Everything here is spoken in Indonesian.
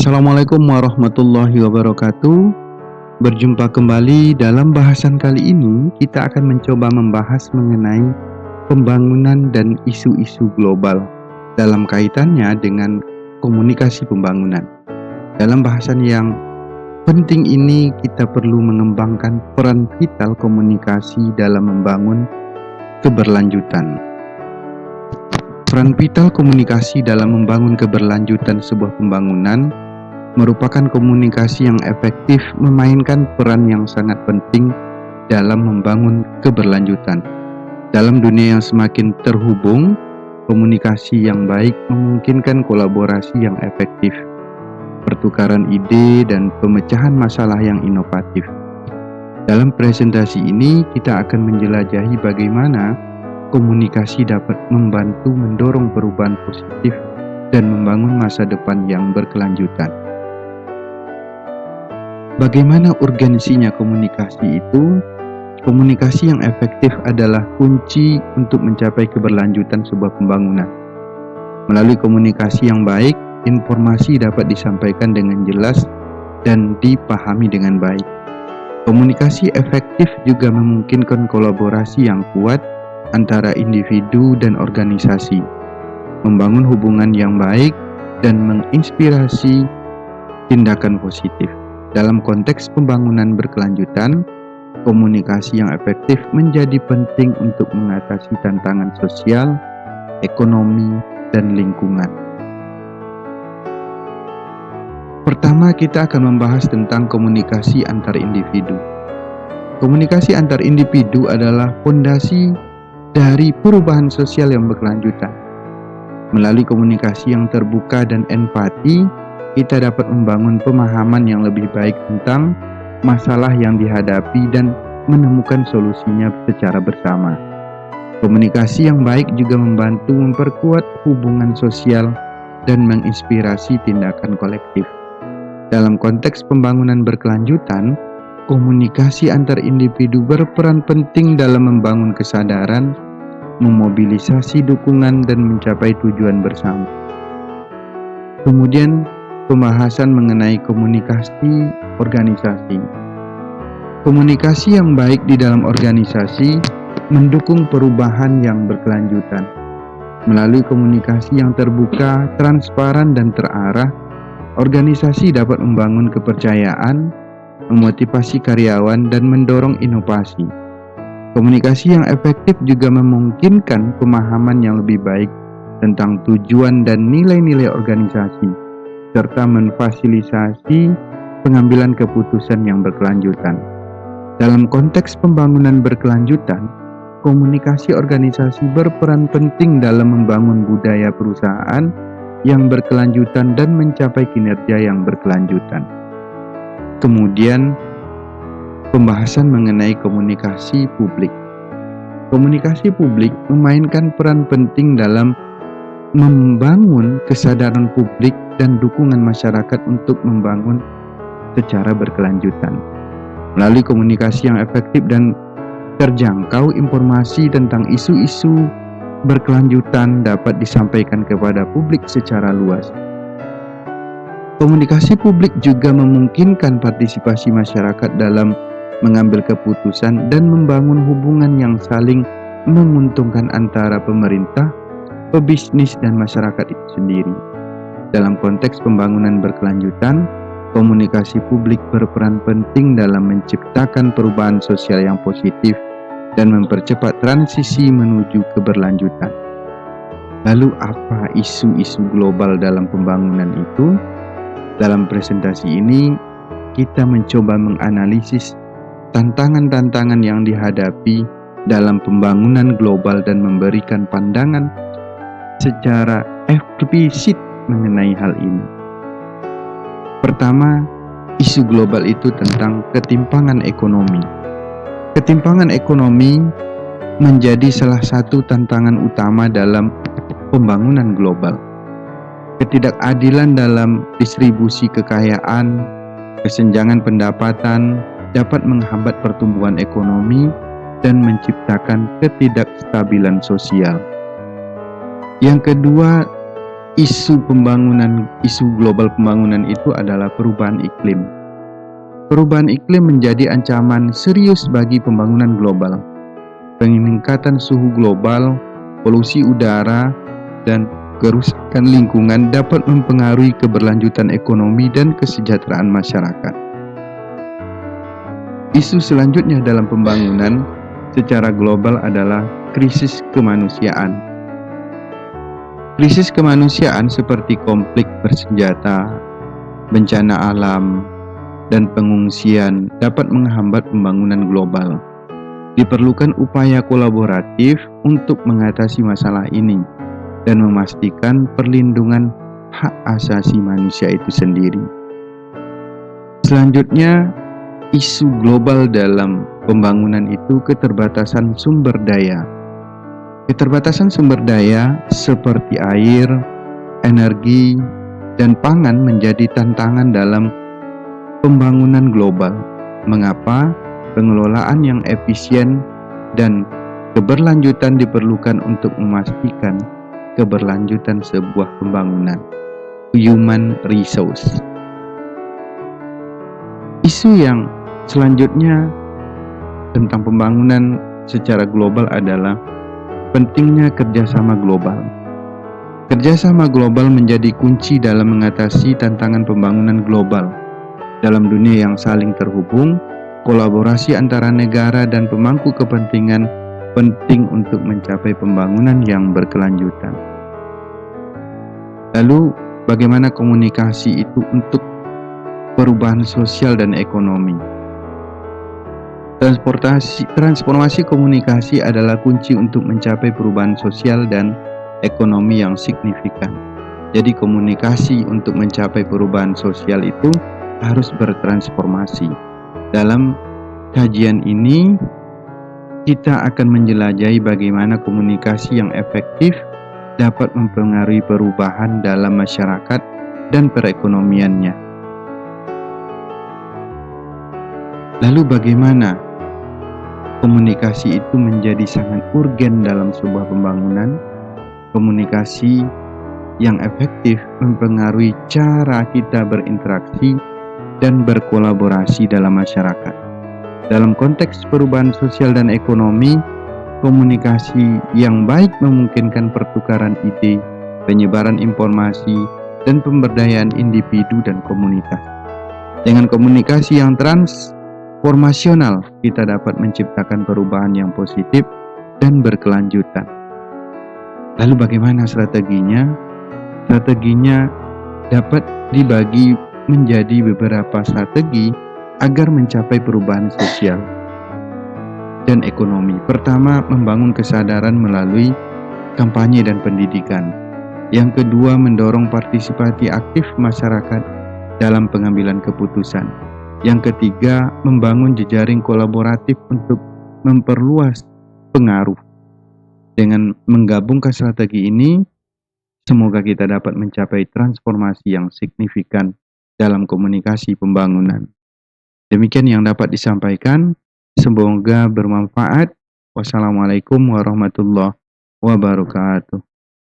Assalamualaikum warahmatullahi wabarakatuh. Berjumpa kembali dalam bahasan kali ini, kita akan mencoba membahas mengenai pembangunan dan isu-isu global dalam kaitannya dengan komunikasi pembangunan. Dalam bahasan yang penting ini, kita perlu mengembangkan peran vital komunikasi dalam membangun keberlanjutan. Peran vital komunikasi dalam membangun keberlanjutan sebuah pembangunan merupakan komunikasi yang efektif memainkan peran yang sangat penting dalam membangun keberlanjutan. Dalam dunia yang semakin terhubung, komunikasi yang baik memungkinkan kolaborasi yang efektif, pertukaran ide, dan pemecahan masalah yang inovatif. Dalam presentasi ini, kita akan menjelajahi bagaimana komunikasi dapat membantu mendorong perubahan positif dan membangun masa depan yang berkelanjutan. Bagaimana urgensinya komunikasi itu? Komunikasi yang efektif adalah kunci untuk mencapai keberlanjutan sebuah pembangunan. Melalui komunikasi yang baik, informasi dapat disampaikan dengan jelas dan dipahami dengan baik. Komunikasi efektif juga memungkinkan kolaborasi yang kuat antara individu dan organisasi, membangun hubungan yang baik, dan menginspirasi tindakan positif. Dalam konteks pembangunan berkelanjutan, komunikasi yang efektif menjadi penting untuk mengatasi tantangan sosial, ekonomi, dan lingkungan. Pertama, kita akan membahas tentang komunikasi antar individu. Komunikasi antar individu adalah fondasi dari perubahan sosial yang berkelanjutan. Melalui komunikasi yang terbuka dan empati, kita dapat membangun pemahaman yang lebih baik tentang masalah yang dihadapi dan menemukan solusinya secara bersama. Komunikasi yang baik juga membantu memperkuat hubungan sosial dan menginspirasi tindakan kolektif. Dalam konteks pembangunan berkelanjutan, komunikasi antar individu berperan penting dalam membangun kesadaran, memobilisasi dukungan, dan mencapai tujuan bersama. Kemudian, pembahasan mengenai komunikasi organisasi. Komunikasi yang baik di dalam organisasi mendukung perubahan yang berkelanjutan. Melalui komunikasi yang terbuka, transparan, dan terarah, organisasi dapat membangun kepercayaan, memotivasi karyawan, dan mendorong inovasi. Komunikasi yang efektif juga memungkinkan pemahaman yang lebih baik tentang tujuan dan nilai-nilai organisasi, serta memfasilitasi pengambilan keputusan yang berkelanjutan. Dalam konteks pembangunan berkelanjutan, komunikasi organisasi berperan penting dalam membangun budaya perusahaan yang berkelanjutan dan mencapai kinerja yang berkelanjutan. Kemudian, pembahasan mengenai komunikasi publik. Komunikasi publik memainkan peran penting dalam membangun kesadaran publik dan dukungan masyarakat untuk membangun secara berkelanjutan. Melalui komunikasi yang efektif dan terjangkau, informasi tentang isu-isu berkelanjutan dapat disampaikan kepada publik secara luas. Komunikasi publik juga memungkinkan partisipasi masyarakat dalam mengambil keputusan dan membangun hubungan yang saling menguntungkan antara pemerintah, pebisnis, dan masyarakat itu sendiri. Dalam konteks pembangunan berkelanjutan, komunikasi publik berperan penting dalam menciptakan perubahan sosial yang positif dan mempercepat transisi menuju keberlanjutan. Lalu apa isu-isu global dalam pembangunan itu? Dalam presentasi ini, kita mencoba menganalisis tantangan-tantangan yang dihadapi dalam pembangunan global dan memberikan pandangan secara eksplisit mengenai hal ini. Pertama, isu global itu tentang ketimpangan ekonomi. Ketimpangan ekonomi menjadi salah satu tantangan utama dalam pembangunan global. Ketidakadilan dalam distribusi kekayaan, kesenjangan pendapatan dapat menghambat pertumbuhan ekonomi dan menciptakan ketidakstabilan sosial. Yang kedua, isu global pembangunan itu adalah perubahan iklim. Perubahan iklim menjadi ancaman serius bagi pembangunan global. Peningkatan suhu global, polusi udara, dan kerusakan lingkungan dapat mempengaruhi keberlanjutan ekonomi dan kesejahteraan masyarakat. Isu selanjutnya dalam pembangunan secara global adalah krisis kemanusiaan. Krisis kemanusiaan seperti konflik bersenjata, bencana alam, dan pengungsian dapat menghambat pembangunan global. Diperlukan upaya kolaboratif untuk mengatasi masalah ini dan memastikan perlindungan hak asasi manusia itu sendiri. Selanjutnya, isu global dalam pembangunan itu keterbatasan sumber daya. Keterbatasan sumber daya seperti air, energi, dan pangan menjadi tantangan dalam pembangunan global. Mengapa? Pengelolaan yang efisien dan keberlanjutan diperlukan untuk memastikan keberlanjutan sebuah pembangunan. Human resource. Isu yang selanjutnya tentang pembangunan secara global adalah pentingnya kerjasama global. Kerjasama global menjadi kunci dalam mengatasi tantangan pembangunan global. Dalam dunia yang saling terhubung, kolaborasi antara negara dan pemangku kepentingan penting untuk mencapai pembangunan yang berkelanjutan. Lalu, bagaimana komunikasi itu untuk perubahan sosial dan ekonomi? Transformasi komunikasi adalah kunci untuk mencapai perubahan sosial dan ekonomi yang signifikan. Jadi komunikasi untuk mencapai perubahan sosial itu harus bertransformasi. Dalam kajian ini, kita akan menjelajahi bagaimana komunikasi yang efektif dapat mempengaruhi perubahan dalam masyarakat dan perekonomiannya. Lalu bagaimana komunikasi itu menjadi sangat urgen dalam sebuah pembangunan? Komunikasi yang efektif mempengaruhi cara kita berinteraksi dan berkolaborasi dalam masyarakat. Dalam konteks perubahan sosial dan ekonomi, komunikasi yang baik memungkinkan pertukaran ide, penyebaran informasi, dan pemberdayaan individu dan komunitas. Dengan komunikasi yang transformasional, kita dapat menciptakan perubahan yang positif dan berkelanjutan. Lalu bagaimana strateginya? Strateginya dapat dibagi menjadi beberapa strategi agar mencapai perubahan sosial dan ekonomi. Pertama, membangun kesadaran melalui kampanye dan pendidikan. Yang kedua, mendorong partisipasi aktif masyarakat dalam pengambilan keputusan. Yang ketiga, membangun jejaring kolaboratif untuk memperluas pengaruh. Dengan menggabungkan strategi ini, semoga kita dapat mencapai transformasi yang signifikan dalam komunikasi pembangunan. Demikian yang dapat disampaikan. Semoga bermanfaat. Wassalamualaikum warahmatullahi wabarakatuh.